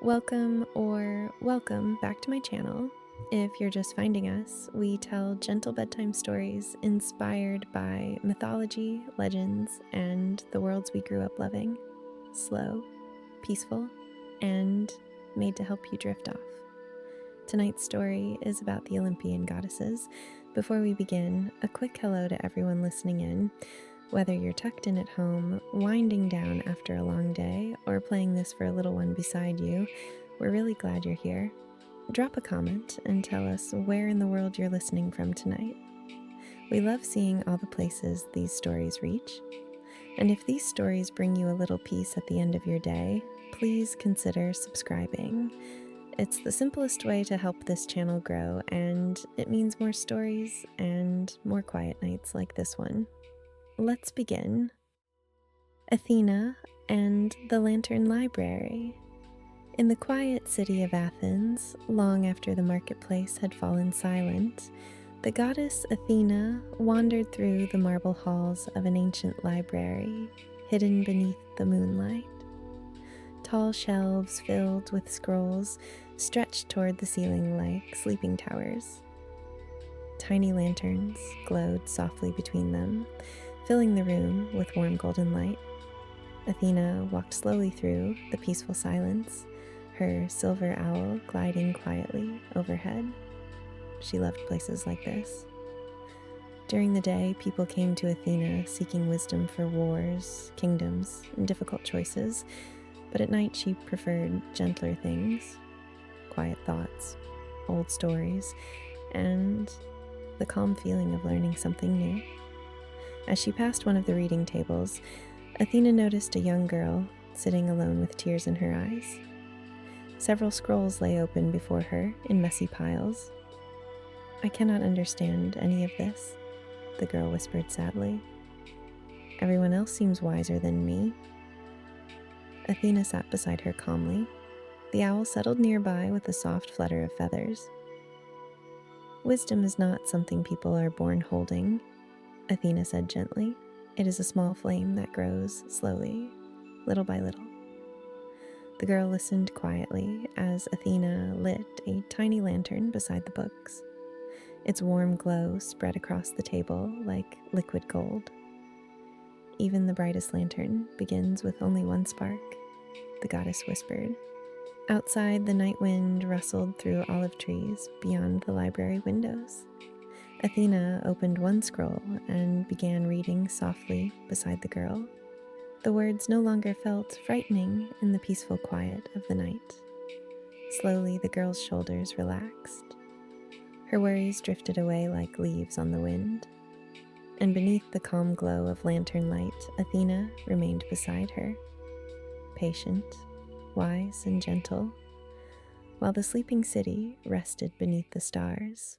Welcome back to my channel. If you're just finding us, we tell gentle bedtime stories inspired by mythology, legends, and the worlds we grew up loving. Slow, peaceful, and made to help you drift off. Tonight's story is about the Olympian goddesses. Before we begin, a quick hello to everyone listening in. Whether you're tucked in at home, winding down after a long day, or playing this for a little one beside you, we're really glad you're here. Drop a comment and tell us where in the world you're listening from tonight. We love seeing all the places these stories reach. And if these stories bring you a little peace at the end of your day, please consider subscribing. It's the simplest way to help this channel grow, and it means more stories and more quiet nights like this one. Let's begin. Athena and the Lantern Library. In the quiet city of Athens, long after the marketplace had fallen silent, the goddess Athena wandered through the marble halls of an ancient library, hidden beneath the moonlight. Tall shelves filled with scrolls stretched toward the ceiling like sleeping towers. Tiny lanterns glowed softly between them, filling the room with warm golden light. Athena walked slowly through the peaceful silence, her silver owl gliding quietly overhead. She loved places like this. During the day, people came to Athena seeking wisdom for wars, kingdoms, and difficult choices, but at night she preferred gentler things, quiet thoughts, old stories, and the calm feeling of learning something new. As she passed one of the reading tables, Athena noticed a young girl sitting alone with tears in her eyes. Several scrolls lay open before her in messy piles. "I cannot understand any of this," the girl whispered sadly. "Everyone else seems wiser than me." Athena sat beside her calmly. The owl settled nearby with a soft flutter of feathers. "Wisdom is not something people are born holding," Athena said gently. "It is a small flame that grows slowly, little by little." The girl listened quietly as Athena lit a tiny lantern beside the books. Its warm glow spread across the table like liquid gold. "Even the brightest lantern begins with only one spark," the goddess whispered. Outside, the night wind rustled through olive trees beyond the library windows. Athena opened one scroll and began reading softly beside the girl. The words no longer felt frightening in the peaceful quiet of the night. Slowly, the girl's shoulders relaxed. Her worries drifted away like leaves on the wind. And beneath the calm glow of lantern light, Athena remained beside her, patient, wise, and gentle, while the sleeping city rested beneath the stars.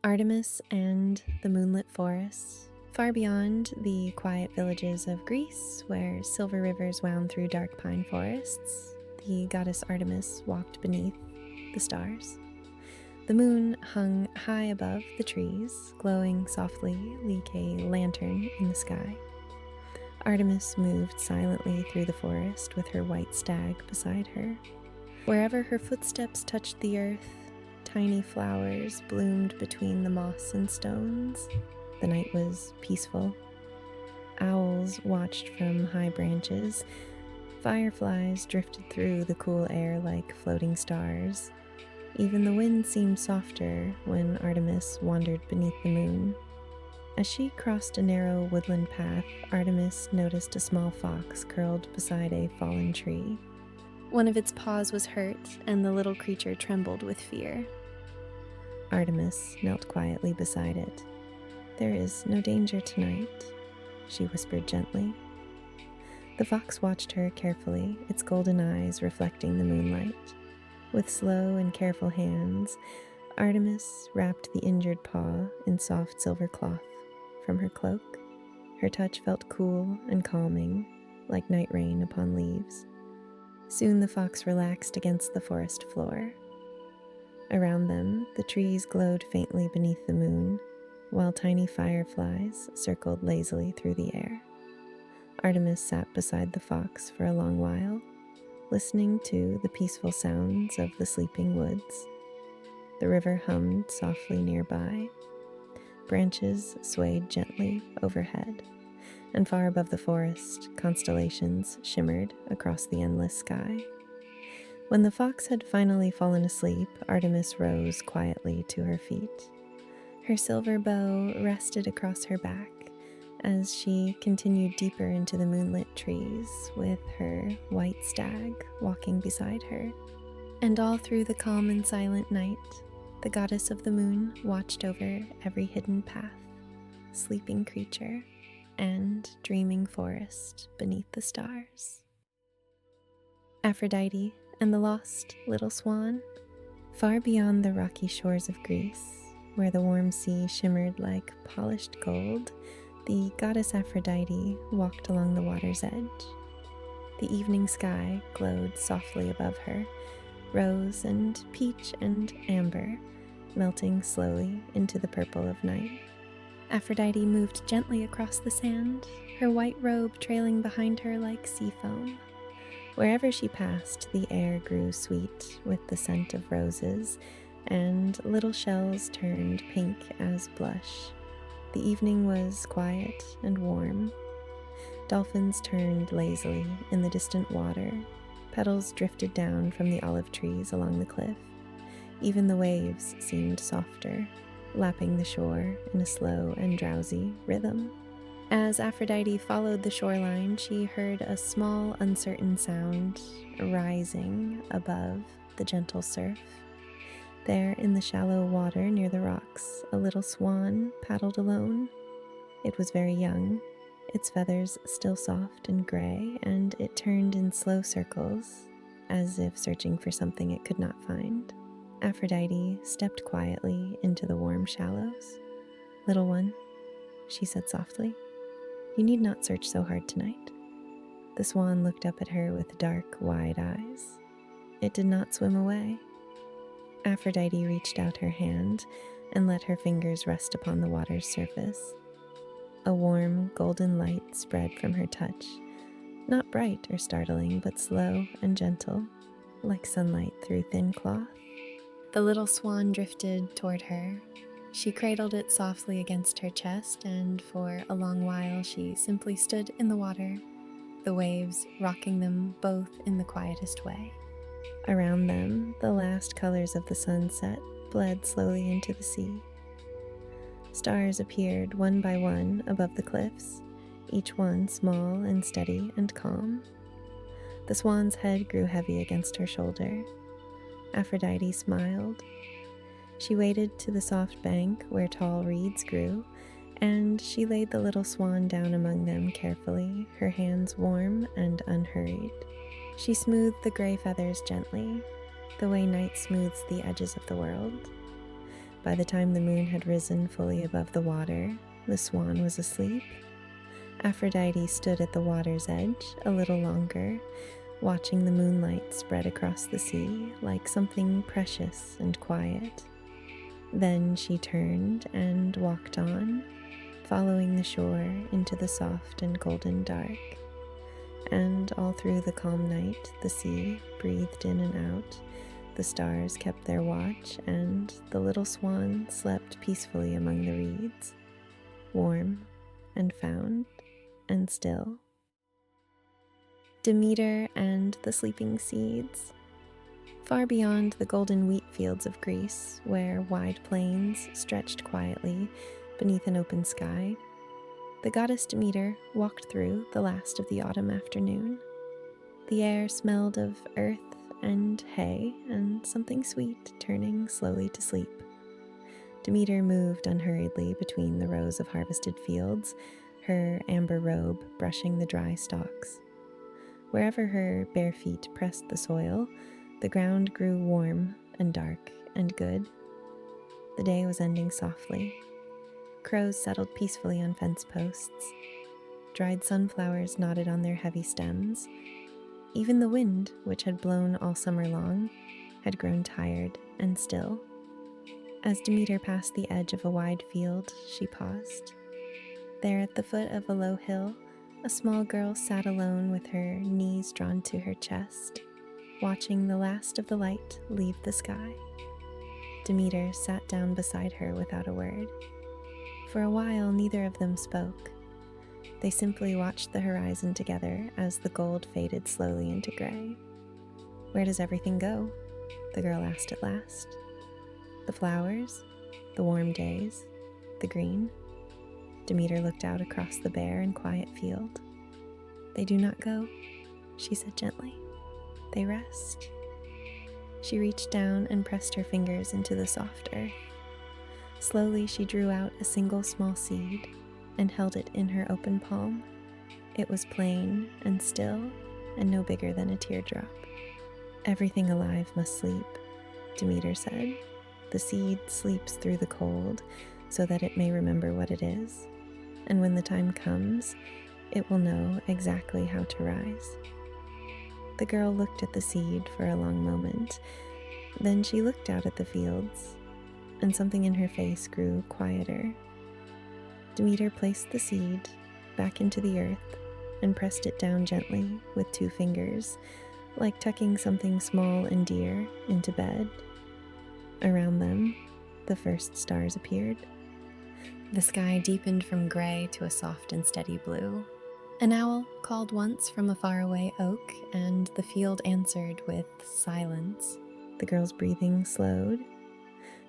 Artemis and the moonlit forests, far beyond the quiet villages of Greece, where silver rivers wound through dark pine forests, the goddess Artemis walked beneath the stars. The moon hung high above the trees, glowing softly like a lantern in the sky. Artemis moved silently through the forest with her white stag beside her. Wherever her footsteps touched the earth, tiny flowers bloomed between the moss and stones. The night was peaceful. Owls watched from high branches. Fireflies drifted through the cool air like floating stars. Even the wind seemed softer when Artemis wandered beneath the moon. As she crossed a narrow woodland path, Artemis noticed a small fox curled beside a fallen tree. One of its paws was hurt, and the little creature trembled with fear. Artemis knelt quietly beside it. "There is no danger tonight," she whispered gently. The fox watched her carefully, its golden eyes reflecting the moonlight. With slow and careful hands, Artemis wrapped the injured paw in soft silver cloth from her cloak. Her touch felt cool and calming, like night rain upon leaves. Soon the fox relaxed against the forest floor. Around them, the trees glowed faintly beneath the moon, while tiny fireflies circled lazily through the air. Artemis sat beside the fox for a long while, listening to the peaceful sounds of the sleeping woods. The river hummed softly nearby. Branches swayed gently overhead, and far above the forest, constellations shimmered across the endless sky. When the fox had finally fallen asleep, Artemis rose quietly to her feet. Her silver bow rested across her back as she continued deeper into the moonlit trees with her white stag walking beside her. And all through the calm and silent night, the goddess of the moon watched over every hidden path, sleeping creature, and dreaming forest beneath the stars. Aphrodite and the lost little swan. Far beyond the rocky shores of Greece, where the warm sea shimmered like polished gold, the goddess Aphrodite walked along the water's edge. The evening sky glowed softly above her, rose and peach and amber, melting slowly into the purple of night. Aphrodite moved gently across the sand, her white robe trailing behind her like sea foam. Wherever she passed, the air grew sweet with the scent of roses, and little shells turned pink as blush. The evening was quiet and warm. Dolphins turned lazily in the distant water. Petals drifted down from the olive trees along the cliff. Even the waves seemed softer, lapping the shore in a slow and drowsy rhythm. As Aphrodite followed the shoreline, she heard a small, uncertain sound rising above the gentle surf. There, in the shallow water near the rocks, a little swan paddled alone. It was very young, its feathers still soft and gray, and it turned in slow circles, as if searching for something it could not find. Aphrodite stepped quietly into the warm shallows. "Little one," she said softly, "you need not search so hard tonight." The swan looked up at her with dark, wide eyes. It did not swim away. Aphrodite reached out her hand and let her fingers rest upon the water's surface. A warm, golden light spread from her touch, not bright or startling, but slow and gentle, like sunlight through thin cloth. The little swan drifted toward her. She cradled it softly against her chest, and for a long while she simply stood in the water, the waves rocking them both in the quietest way. Around them, the last colors of the sunset bled slowly into the sea. Stars appeared one by one above the cliffs, each one small and steady and calm. The swan's head grew heavy against her shoulder. Aphrodite smiled. She waded to the soft bank where tall reeds grew, and she laid the little swan down among them carefully, her hands warm and unhurried. She smoothed the gray feathers gently, the way night smooths the edges of the world. By the time the moon had risen fully above the water, the swan was asleep. Aphrodite stood at the water's edge a little longer, watching the moonlight spread across the sea like something precious and quiet. Then she turned and walked on, following the shore into the soft and golden dark. And all through the calm night, the sea breathed in and out, the stars kept their watch, and the little swan slept peacefully among the reeds, warm and found and still. Demeter and the sleeping seeds. Far beyond the golden wheat fields of Greece, where wide plains stretched quietly beneath an open sky, the goddess Demeter walked through the last of the autumn afternoon. The air smelled of earth and hay and something sweet turning slowly to sleep. Demeter moved unhurriedly between the rows of harvested fields, her amber robe brushing the dry stalks. Wherever her bare feet pressed the soil, the ground grew warm and dark and good. The day was ending softly. Crows settled peacefully on fence posts. Dried sunflowers nodded on their heavy stems. Even the wind, which had blown all summer long, had grown tired and still. As Demeter passed the edge of a wide field, she paused. There at the foot of a low hill, a small girl sat alone with her knees drawn to her chest. watching the last of the light leave the sky. Demeter sat down beside her without a word. For a while, neither of them spoke. They simply watched the horizon together as the gold faded slowly into gray. "Where does everything go?" the girl asked at last. "The flowers, the warm days, the green." Demeter looked out across the bare and quiet field. "They do not go," she said gently. "They rest." She reached down and pressed her fingers into the soft earth. Slowly she drew out a single small seed and held it in her open palm. It was plain and still and no bigger than a teardrop. "Everything alive must sleep," Demeter said. "The seed sleeps through the cold so that it may remember what it is. And when the time comes, it will know exactly how to rise." The girl looked at the seed for a long moment. Then she looked out at the fields, and something in her face grew quieter. Demeter placed the seed back into the earth and pressed it down gently with 2 fingers, like tucking something small and dear into bed. Around them, the first stars appeared. The sky deepened from gray to a soft and steady blue. An owl called once from a faraway oak, and the field answered with silence. The girl's breathing slowed.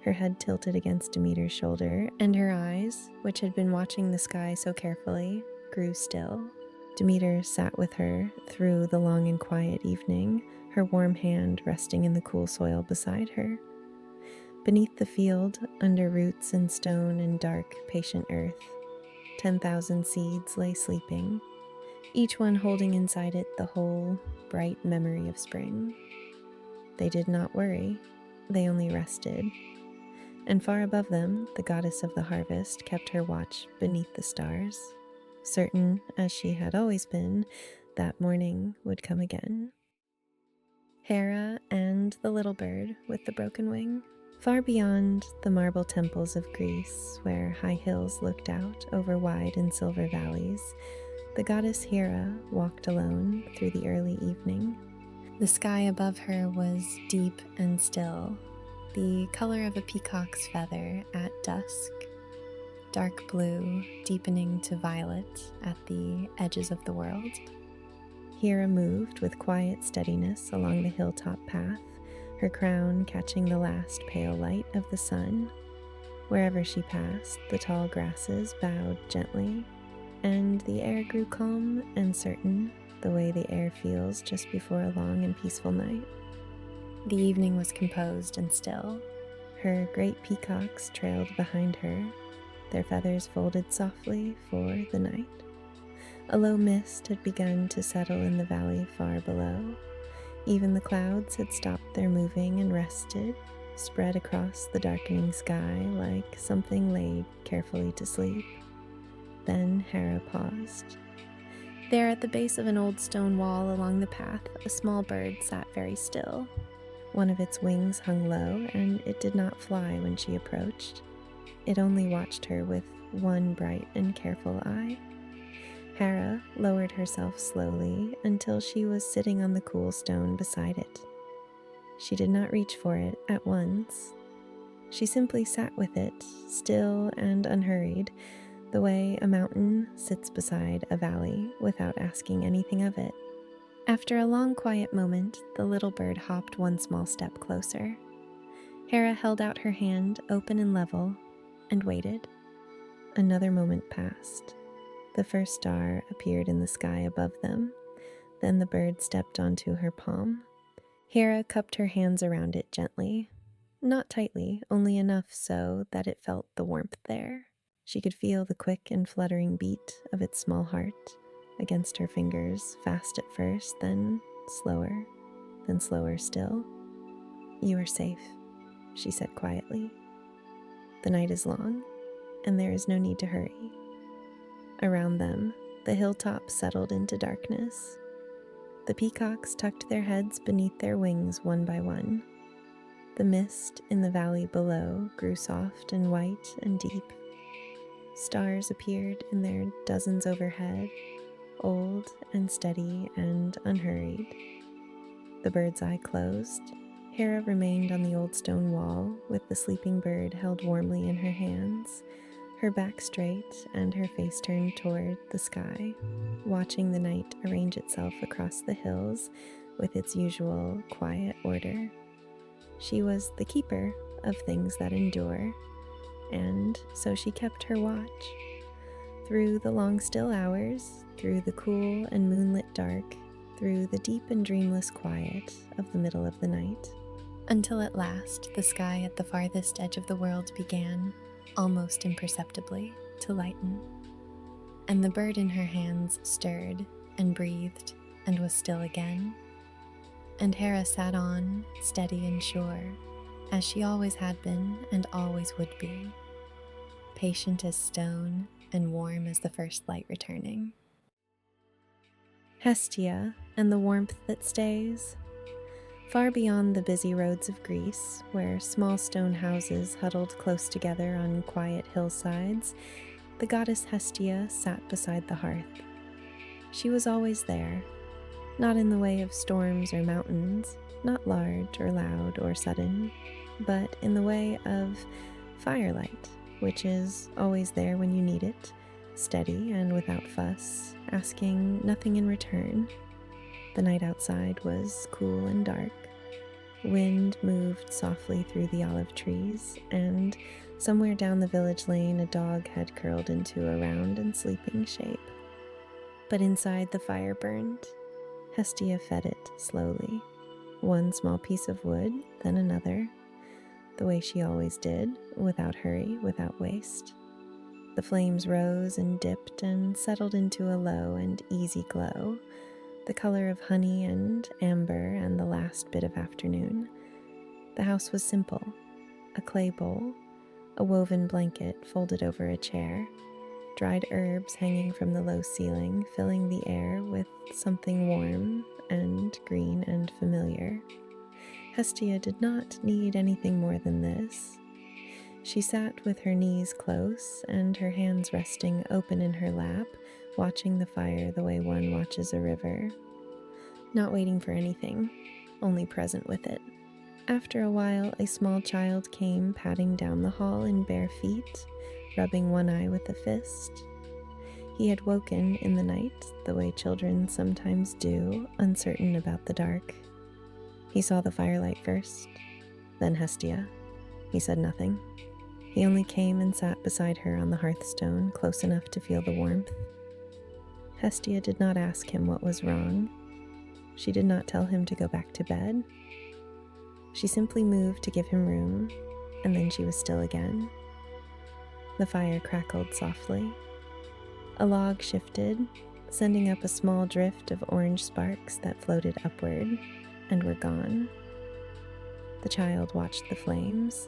Her head tilted against Demeter's shoulder, and her eyes, which had been watching the sky so carefully, grew still. Demeter sat with her through the long and quiet evening, her warm hand resting in the cool soil beside her. Beneath the field, under roots and stone and dark, patient earth, 10,000 seeds lay sleeping, each one holding inside it the whole, bright memory of spring. They did not worry, they only rested. And far above them, the goddess of the harvest kept her watch beneath the stars, certain, as she had always been, that morning would come again. Hera and the little bird with the broken wing. Far beyond the marble temples of Greece, where high hills looked out over wide and silver valleys, the goddess Hera walked alone through the early evening. The sky above her was deep and still, the color of a peacock's feather at dusk, dark blue deepening to violet at the edges of the world. Hera moved with quiet steadiness along the hilltop path, her crown catching the last pale light of the sun. Wherever she passed, the tall grasses bowed gently, and the air grew calm and certain, the way the air feels just before a long and peaceful night. The evening was composed and still. Her great peacocks trailed behind her, their feathers folded softly for the night. A low mist had begun to settle in the valley far below. Even the clouds had stopped their moving and rested, spread across the darkening sky like something laid carefully to sleep. Then Hera paused. There at the base of an old stone wall along the path, a small bird sat very still. One of its wings hung low, and it did not fly when she approached. It only watched her with one bright and careful eye. Hera lowered herself slowly until she was sitting on the cool stone beside it. She did not reach for it at once. She simply sat with it, still and unhurried, the way a mountain sits beside a valley without asking anything of it. After a long quiet moment, the little bird hopped one small step closer. Hera held out her hand, open and level, and waited. Another moment passed. The first star appeared in the sky above them. Then the bird stepped onto her palm. Hera cupped her hands around it gently. Not tightly, only enough so that it felt the warmth there. She could feel the quick and fluttering beat of its small heart against her fingers, fast at first, then slower still. "You are safe," she said quietly. "The night is long, and there is no need to hurry." Around them, the hilltops settled into darkness. The peacocks tucked their heads beneath their wings one by one. The mist in the valley below grew soft and white and deep. Stars appeared in their dozens overhead, old and steady and unhurried. The bird's eye closed. Hera remained on the old stone wall with the sleeping bird held warmly in her hands, her back straight and her face turned toward the sky, watching the night arrange itself across the hills with its usual quiet order. She was the keeper of things that endure, and so she kept her watch. Through the long still hours, through the cool and moonlit dark, through the deep and dreamless quiet of the middle of the night, until at last the sky at the farthest edge of the world began, almost imperceptibly, to lighten. And the bird in her hands stirred and breathed and was still again. And Hera sat on, steady and sure, as she always had been and always would be, patient as stone and warm as the first light returning. Hestia and the warmth that stays. Far beyond the busy roads of Greece, where small stone houses huddled close together on quiet hillsides, the goddess Hestia sat beside the hearth. She was always there, not in the way of storms or mountains, not large or loud or sudden, but in the way of firelight, which is always there when you need it, steady and without fuss, asking nothing in return. The night outside was cool and dark. Wind moved softly through the olive trees, and somewhere down the village lane a dog had curled into a round and sleeping shape. But inside the fire burned. Hestia fed it slowly, one small piece of wood, then another, the way she always did, without hurry, without waste. The flames rose and dipped and settled into a low and easy glow, the color of honey and amber and the last bit of afternoon. The house was simple, a clay bowl, a woven blanket folded over a chair, dried herbs hanging from the low ceiling, filling the air with something warm and green and familiar. Hestia did not need anything more than this. She sat with her knees close and her hands resting open in her lap, watching the fire the way one watches a river. Not waiting for anything, only present with it. After a while, a small child came padding down the hall in bare feet, rubbing one eye with a fist. He had woken in the night, the way children sometimes do, uncertain about the dark. He saw the firelight first, then Hestia. He said nothing. He only came and sat beside her on the hearthstone, close enough to feel the warmth. Hestia did not ask him what was wrong. She did not tell him to go back to bed. She simply moved to give him room, and then she was still again. The fire crackled softly. A log shifted, sending up a small drift of orange sparks that floated upward and were gone. The child watched the flames.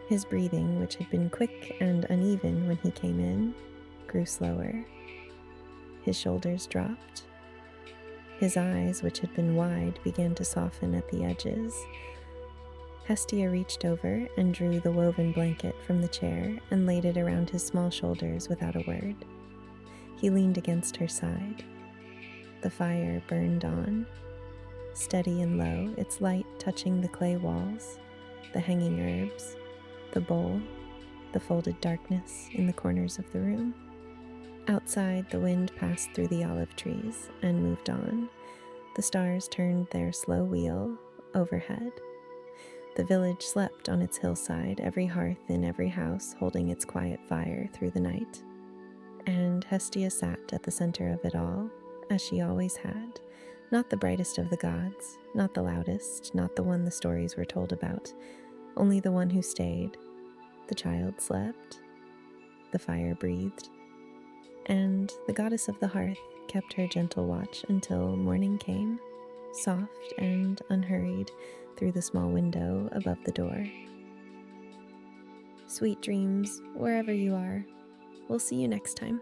His breathing, which had been quick and uneven when he came in, grew slower. His shoulders dropped. His eyes, which had been wide, began to soften at the edges. Hestia reached over and drew the woven blanket from the chair and laid it around his small shoulders without a word. He leaned against her side. The fire burned on, steady and low, its light touching the clay walls, the hanging herbs, the bowl, the folded darkness in the corners of the room. Outside, the wind passed through the olive trees and moved on. The stars turned their slow wheel overhead. The village slept on its hillside, every hearth in every house holding its quiet fire through the night. And Hestia sat at the center of it all, as she always had, not the brightest of the gods, not the loudest, not the one the stories were told about, only the one who stayed. The child slept. The fire breathed. And the goddess of the hearth kept her gentle watch until morning came, soft and unhurried, through the small window above the door. Sweet dreams, wherever you are. We'll see you next time.